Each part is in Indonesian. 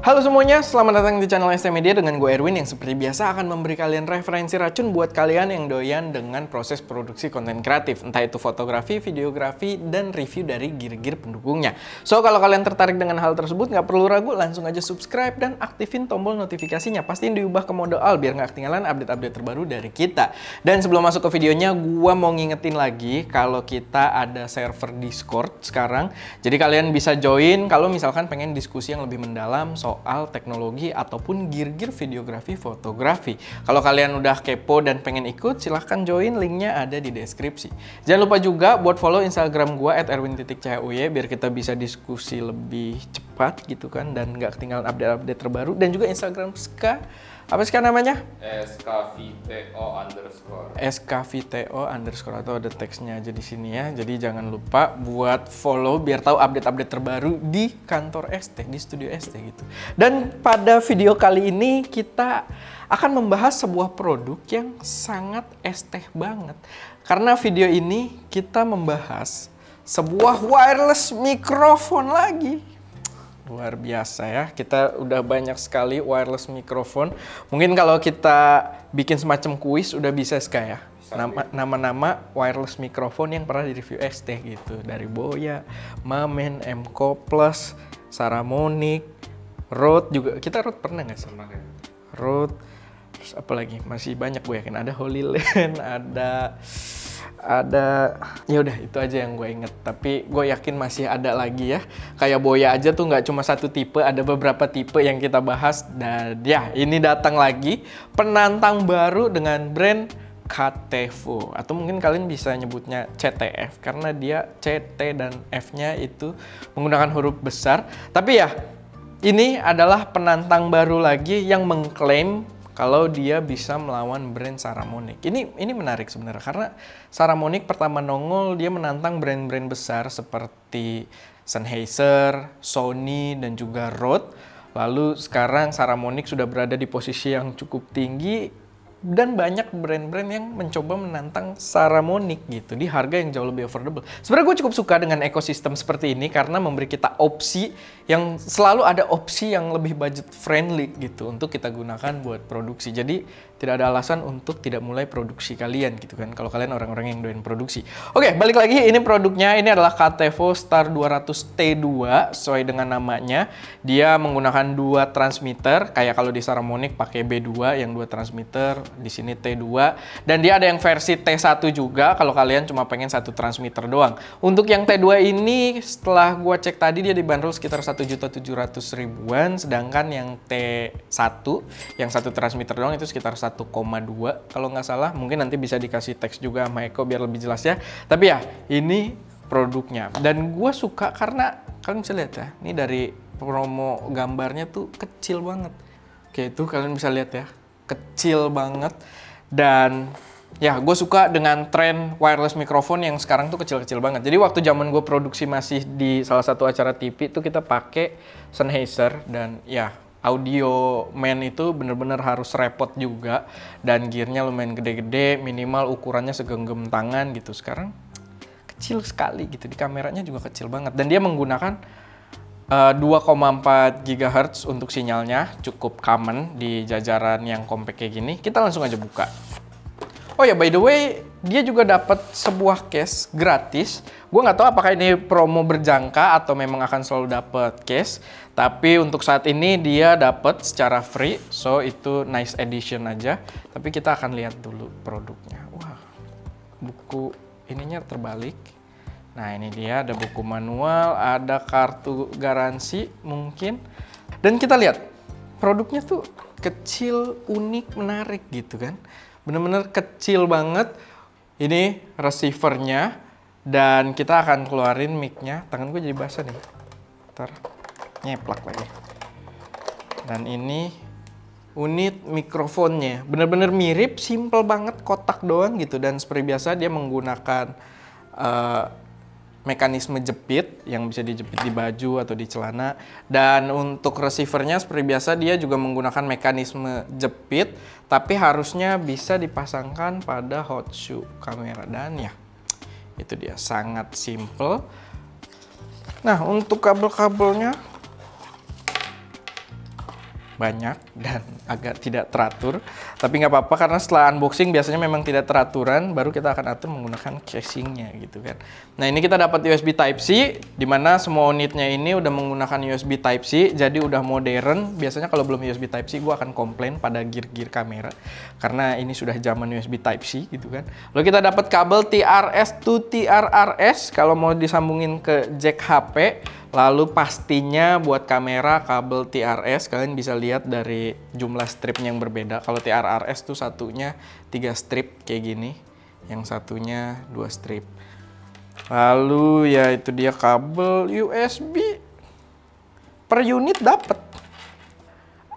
Halo semuanya, selamat datang di channel ST Media dengan gue Erwin yang seperti biasa akan memberi kalian referensi racun buat kalian yang doyan dengan proses produksi konten kreatif, entah itu fotografi, videografi, dan review dari gear-gear pendukungnya. So, kalau kalian tertarik dengan hal tersebut, nggak perlu ragu, langsung aja subscribe dan aktifin tombol notifikasinya. Pastiin diubah ke mode all biar nggak ketinggalan update-update terbaru dari kita. Dan sebelum masuk ke videonya, gue mau ngingetin lagi kalau kita ada server Discord sekarang. Jadi kalian bisa join kalau misalkan pengen diskusi yang lebih mendalam soal teknologi ataupun gear-gear videografi, fotografi. Kalau kalian udah kepo dan pengen ikut, silahkan join, linknya ada di deskripsi. Jangan lupa juga buat follow Instagram gua @erwin_chuy biar kita bisa diskusi lebih cepat gitu kan, dan nggak ketinggalan update-update terbaru. Dan juga Instagram Ska, apa sih namanya? SKVTO_. Atau ada teksnya aja di sini ya. Jadi jangan lupa buat follow biar tahu update-update terbaru di kantor ST, di studio ST gitu. Dan pada video kali ini kita akan membahas sebuah produk yang sangat ST banget. Karena video ini kita membahas sebuah wireless microphone lagi. Luar biasa ya, kita udah banyak sekali wireless microphone. Mungkin kalau kita bikin semacam kuis udah bisa ya. Nama-nama wireless microphone yang pernah di-review ST gitu. Dari Boya, Mamen, MCO Plus, Saramonic, Rode juga. Kita Rode pernah nggak sih? Rode, terus apa lagi? Masih banyak gue yakin. Ada Holyland, ada ya udah itu aja yang gue inget, tapi gue yakin masih ada lagi ya. Kayak Boya aja tuh nggak cuma satu tipe, ada beberapa tipe yang kita bahas. Dan ya ini datang lagi penantang baru dengan brand KTEVO, atau mungkin kalian bisa nyebutnya CTF karena dia CT dan F-nya itu menggunakan huruf besar. Tapi ya ini adalah penantang baru lagi yang mengklaim kalau dia bisa melawan brand Saramonic. Ini menarik sebenarnya karena Saramonic pertama nongol dia menantang brand-brand besar seperti Sennheiser, Sony, dan juga Rode. Lalu sekarang Saramonic sudah berada di posisi yang cukup tinggi dan banyak brand-brand yang mencoba menantang Saramonic gitu di harga yang jauh lebih affordable. Sebenarnya gue cukup suka dengan ekosistem seperti ini karena memberi kita opsi yang selalu ada opsi yang lebih budget friendly gitu untuk kita gunakan buat produksi. Jadi tidak ada alasan untuk tidak mulai produksi kalian gitu kan kalau kalian orang-orang yang doyan produksi. Oke, balik lagi, ini produknya ini adalah KTEVO Star 200T2 sesuai dengan namanya. Dia menggunakan dua transmitter kayak kalau di Saramonic pakai B2 yang dua transmitter. Di sini T2, dan dia ada yang versi T1 juga kalau kalian cuma pengen satu transmitter doang. Untuk yang T2 ini setelah gua cek tadi dia dibanderol sekitar 1.700.000-an, sedangkan yang T1 yang satu transmitter doang itu sekitar 1,2 kalau nggak salah. Mungkin nanti bisa dikasih teks juga sama Eko biar lebih jelas ya. Tapi ya ini produknya dan gua suka karena kalian bisa lihat ya, ini dari promo gambarnya tuh kecil banget. Oke, itu kalian bisa lihat ya, kecil banget. Dan ya gue suka dengan tren wireless microphone yang sekarang tuh kecil-kecil banget. Jadi waktu zaman gue produksi masih di salah satu acara TV tuh kita pakai Sennheiser, dan ya audio man itu bener-bener harus repot juga, dan gearnya lumayan gede-gede, minimal ukurannya segenggam tangan gitu. Sekarang kecil sekali gitu, di kameranya juga kecil banget, dan dia menggunakan 2,4 GHz untuk sinyalnya, cukup common di jajaran yang compact kayak gini. Kita langsung aja buka. Oh ya, by the way, dia juga dapat sebuah case gratis. Gue nggak tahu apakah ini promo berjangka atau memang akan selalu dapat case. Tapi untuk saat ini dia dapat secara free, so itu nice edition aja. Tapi kita akan lihat dulu produknya. Wah, buku ininya terbalik. Nah ini dia, ada buku manual, ada kartu garansi mungkin. Dan kita lihat, produknya tuh kecil, unik, menarik gitu kan. Bener-bener kecil banget. Ini receivernya, dan kita akan keluarin mic-nya. Tangan gue jadi basah nih. Ntar nyeplak lagi. Dan ini unit mikrofonnya. Bener-bener mirip, simple banget, kotak doang gitu. Dan seperti biasa dia menggunakan mekanisme jepit yang bisa dijepit di baju atau di celana. Dan untuk receivernya seperti biasa dia juga menggunakan mekanisme jepit, tapi harusnya bisa dipasangkan pada hot shoe kamera. Dan ya itu dia, sangat simple. Nah untuk kabel-kabelnya banyak dan agak tidak teratur. Tapi nggak apa-apa karena setelah unboxing biasanya memang tidak teraturan, baru kita akan atur menggunakan casingnya gitu kan. Nah ini kita dapat USB Type-C, dimana semua unitnya ini udah menggunakan USB Type-C, jadi udah modern. Biasanya kalau belum USB Type-C gue akan komplain pada gear-gear kamera, karena ini sudah zaman USB Type-C gitu kan. Lalu kita dapat kabel TRS to TRRS kalau mau disambungin ke jack HP. Lalu pastinya buat kamera kabel TRS, kalian bisa lihat dari jumlah stripnya yang berbeda. Kalau TRRS tuh satunya 3 strip kayak gini, yang satunya 2 strip. Lalu ya itu dia kabel USB per unit dapat.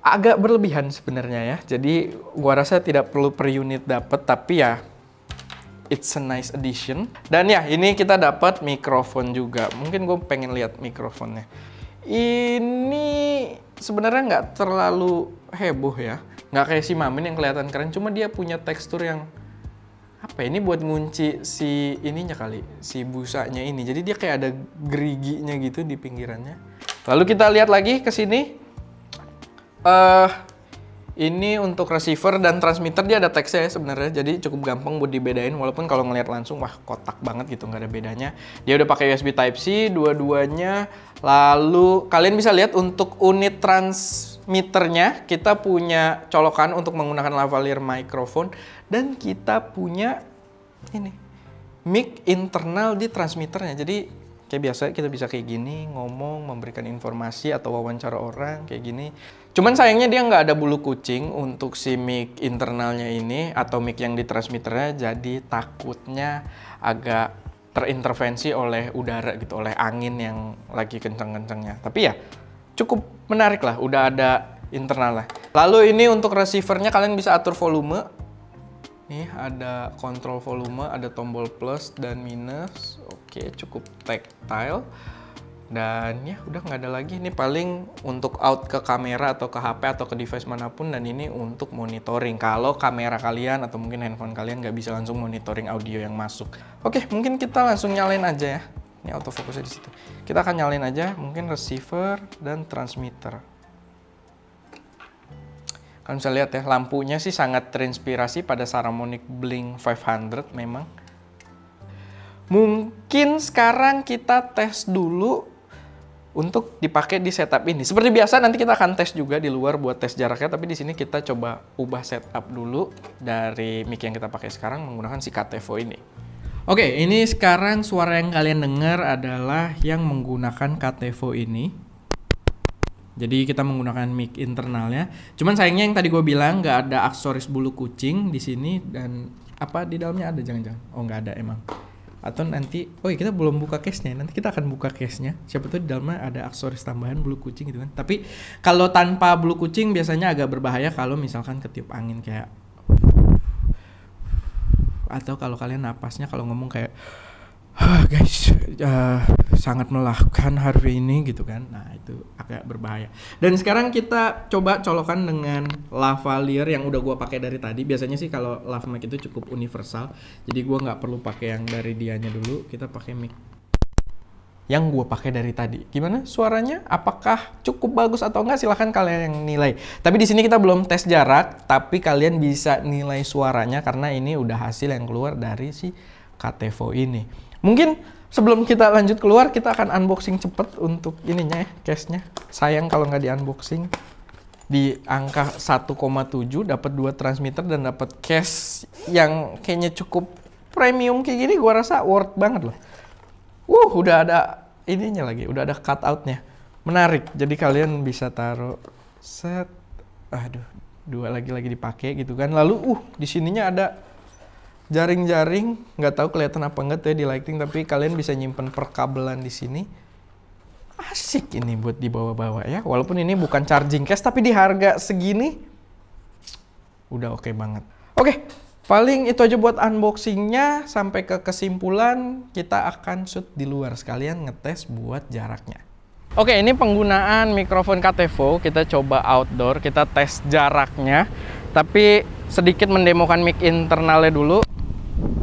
Agak berlebihan sebenarnya ya. Jadi gua rasa tidak perlu per unit dapat, tapi ya it's a nice addition. Dan ya, ini kita dapat mikrofon juga. Mungkin gue pengen lihat mikrofonnya. Ini sebenarnya nggak terlalu heboh ya. Nggak kayak si Mamin yang kelihatan keren. Cuma dia punya tekstur yang apa ya, ini buat ngunci si ininya kali, si busanya ini. Jadi dia kayak ada geriginya gitu di pinggirannya. Lalu kita lihat lagi ke sini. Ini untuk receiver dan transmitter dia ada teksnya ya sebenarnya, jadi cukup gampang buat dibedain. Walaupun kalau ngelihat langsung wah kotak banget gitu, nggak ada bedanya. Dia udah pakai USB Type-C dua-duanya. Lalu kalian bisa lihat untuk unit transmitternya kita punya colokan untuk menggunakan lavalier microphone, dan kita punya ini mic internal di transmitternya. Jadi kayak biasa kita bisa kayak gini ngomong, memberikan informasi atau wawancara orang kayak gini. Cuman sayangnya dia nggak ada bulu kucing untuk si mic internalnya ini atau mic yang di transmitternya, jadi takutnya agak terintervensi oleh udara gitu, oleh angin yang lagi kenceng-kencengnya. Tapi ya cukup menarik lah, udah ada internalnya. Lalu ini untuk receivernya kalian bisa atur volume. Nih ada kontrol volume, ada tombol plus dan minus. Oke, cukup tactile. Dan ya udah nggak ada lagi. Ini paling untuk out ke kamera atau ke HP atau ke device manapun, dan ini untuk monitoring. Kalau kamera kalian atau mungkin handphone kalian nggak bisa langsung monitoring audio yang masuk. Oke, mungkin kita langsung nyalain aja ya. Ini autofokusnya di situ. Kita akan nyalain aja mungkin receiver dan transmitter. Kalian bisa lihat ya, lampunya sih sangat terinspirasi pada Saramonic Blink 500 memang. Mungkin sekarang kita tes dulu untuk dipakai di setup ini. Seperti biasa nanti kita akan tes juga di luar buat tes jaraknya, tapi di sini kita coba ubah setup dulu dari mic yang kita pakai sekarang menggunakan si KTVO ini. Oke, ini sekarang suara yang kalian dengar adalah yang menggunakan KTVO ini. Jadi kita menggunakan mic internalnya. Cuman sayangnya yang tadi gue bilang nggak ada aksesoris bulu kucing di sini, dan apa di dalamnya ada jangan-jangan? Oh nggak ada emang. Atau nanti, oh iya kita belum buka case-nya, nanti kita akan buka case-nya. Siapa tahu di dalamnya ada aksesoris tambahan bulu kucing gitu kan. Tapi kalau tanpa bulu kucing biasanya agak berbahaya kalau misalkan ketiup angin kayak, atau kalau kalian napasnya kalau ngomong kayak guys, sangat melelahkan hari ini gitu kan. Nah itu agak berbahaya. Dan sekarang kita coba colokan dengan lavalier yang udah gua pakai dari tadi. Biasanya sih kalau lav mic itu cukup universal, jadi gua nggak perlu pakai yang dari dianya dulu. Kita pakai mic yang gua pakai dari tadi. Gimana suaranya? Apakah cukup bagus atau enggak? Silahkan kalian yang nilai. Tapi di sini kita belum tes jarak, tapi kalian bisa nilai suaranya karena ini udah hasil yang keluar dari si KTVO ini. Mungkin sebelum kita lanjut keluar, kita akan unboxing cepet untuk ininya ya, case-nya. Sayang kalau nggak di-unboxing. Di angka 1,7 dapat 2 transmitter dan dapat case yang kayaknya cukup premium kayak gini, gua rasa worth banget loh. Udah ada ininya lagi, udah ada cutout-nya. Menarik, jadi kalian bisa taruh set. Aduh, 2 lagi dipakai gitu kan. Lalu di sininya ada jaring-jaring, nggak tahu kelihatan apa enggak tuh ya di lighting, tapi kalian bisa nyimpen perkabelan di sini. Asik ini buat dibawa-bawa ya. Walaupun ini bukan charging case, tapi di harga segini udah oke banget. Oke, paling itu aja buat unboxingnya. Sampai ke kesimpulan, kita akan shoot di luar sekalian ngetes buat jaraknya. Oke, ini penggunaan mikrofon KTVO. Kita coba outdoor, kita tes jaraknya. Tapi sedikit mendemokan mic internalnya dulu.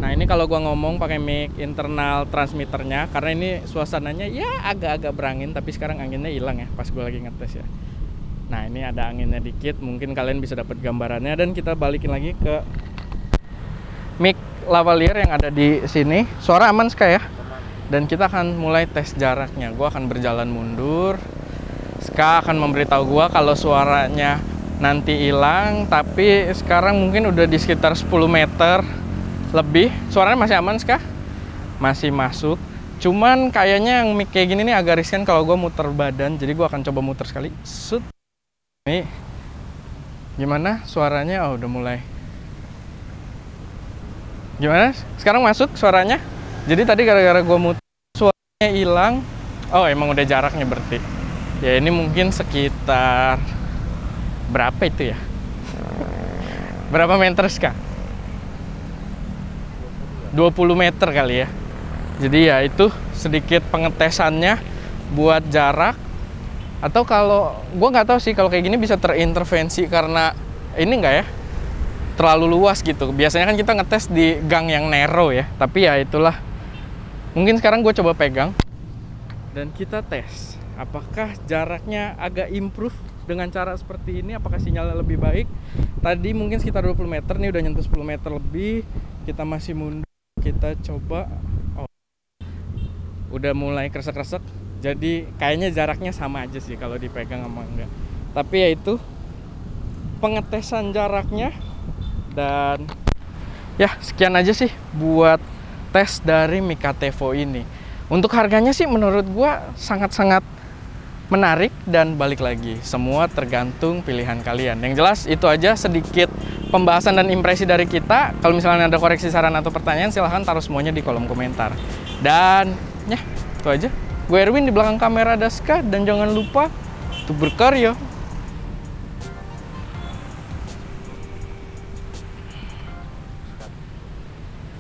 Nah ini kalau gua ngomong pakai mic internal transmitternya, karena ini suasananya ya agak-agak berangin, tapi sekarang anginnya hilang ya pas gua lagi ngetes ya. Nah, ini ada anginnya dikit, mungkin kalian bisa dapat gambarannya. Dan kita balikin lagi ke mic lavalier yang ada di sini. Suara aman Ska ya? Dan kita akan mulai tes jaraknya. Gue akan berjalan mundur. Ska akan memberitahu gue kalau suaranya nanti hilang. Tapi sekarang mungkin udah di sekitar 10 meter lebih. Suaranya masih aman Ska? Masih masuk. Cuman kayaknya yang mic kayak gini nih agak riskan kalau gue muter badan. Jadi gue akan coba muter sekali. Set. Nih, gimana suaranya? Oh, udah mulai. Gimana? Sekarang masuk suaranya? Jadi tadi gara-gara gue muter, suaranya hilang. Oh, emang udah jaraknya berarti. Ya, ini mungkin sekitar berapa itu ya? Berapa meter Ska? 20 meter kali ya. Jadi ya itu sedikit pengetesannya buat jarak. Atau kalau gue nggak tahu sih kalau kayak gini bisa terintervensi karena ini nggak ya terlalu luas gitu. Biasanya kan kita ngetes di gang yang narrow ya. Tapi ya itulah. Mungkin sekarang gue coba pegang dan kita tes apakah jaraknya agak improve dengan cara seperti ini. Apakah sinyalnya lebih baik? Tadi mungkin sekitar 20 meter, nih udah nyentuh 10 meter lebih. Kita masih mundur. Kita coba. Oh, udah mulai kresek-kresek. Jadi kayaknya jaraknya sama aja sih kalau dipegang sama enggak. Tapi ya itu pengetesan jaraknya. Dan ya sekian aja sih buat tes dari Mika Tevo ini. Untuk harganya sih menurut gua sangat-sangat menarik. Dan balik lagi, semua tergantung pilihan kalian. Yang jelas itu aja sedikit pembahasan dan impresi dari kita. Kalau misalnya ada koreksi, saran, atau pertanyaan, silahkan taruh semuanya di kolom komentar. Dan ya itu aja. Gue Erwin, di belakang kamera ada Ska, dan jangan lupa untuk berkarya.